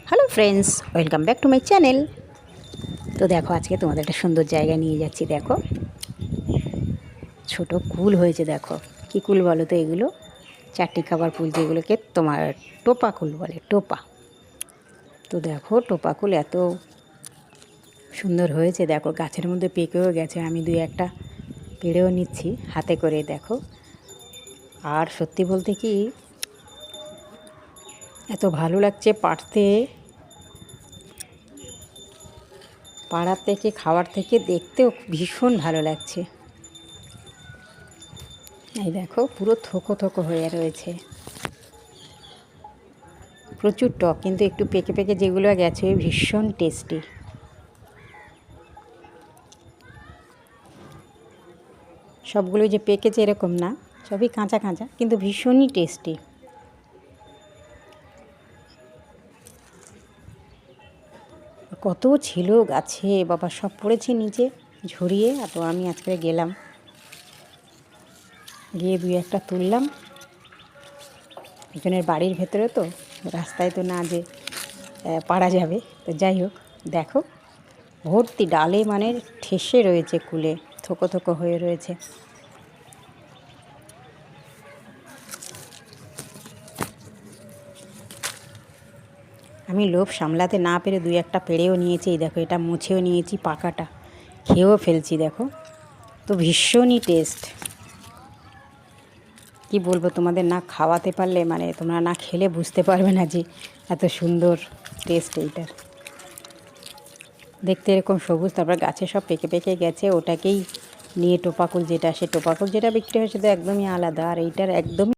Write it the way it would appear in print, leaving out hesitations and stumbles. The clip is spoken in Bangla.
Hello friends, welcome back to my channel. তো দেখো, আজকে তোমাদের একটা সুন্দর জায়গায় নিয়ে যাচ্ছি। দেখো, ছোট কুল হয়েছে। দেখো কী কুল বলো তো এগুলো? চারটি খাবার ফুল, যেগুলোকে তোমার টোপা কুল বলে, টোপা। তো দেখো, টোপা কুল এত সুন্দর হয়েছে। দেখো, গাছের মধ্যে পেকেও গেছে। আমি দুই একটা পেড়েও নিচ্ছি হাতে করে। দেখো, আর সত্যি বলতে কি, এত ভালো লাগছে পাড়ার থেকে, খাওয়ার থেকে দেখতেও ভীষণ ভালো লাগছে। এই দেখো, পুরো থোকো থোকো হয়ে রয়েছে। প্রচুর টক, কিন্তু একটু পেকে পেকে যেগুলো গেছে ভীষণ টেস্টি। সবগুলো যে পেকেছে এরকম না, সবই কাঁচা কাঁচা, কিন্তু ভীষণই টেস্টি। কত ছিল গাছে বাবা, সব পড়েছে নিচে ঝরিয়ে। তো আমি আজকে গেলাম, গিয়ে দুই একটা তুললাম। একজনের বাড়ির ভেতরে, তো রাস্তায় তো না যে পারা যাবে। তো যাই হোক, দেখো ভর্তি ডালে, মানে ঠেসে রয়েছে কুলে, থোকো থোকো হয়ে রয়েছে। আমি লোভ সামলাতে না পেরে দুই একটা পেড়েও নিয়েছি। এই দেখো, এটা মুছেও নিয়েছি, পাকাটা খেয়েও ফেলছি। দেখো, তো ভীষণই টেস্ট। কি বলবো তোমাদের, না খাওয়াতে পারলে, মানে তোমরা না খেলে বুঝতে পারবে না যে এত সুন্দর টেস্ট এইটার। দেখতে এরকম সবুজ, তারপর গাছে সব পেকে পেকে গেছে। ওটাকেই নিয়ে টোপাকুল যেটা, সে টোপাকুল যেটা বিক্রি হয়েছে তো একদমই আলাদা, আর এইটার একদমই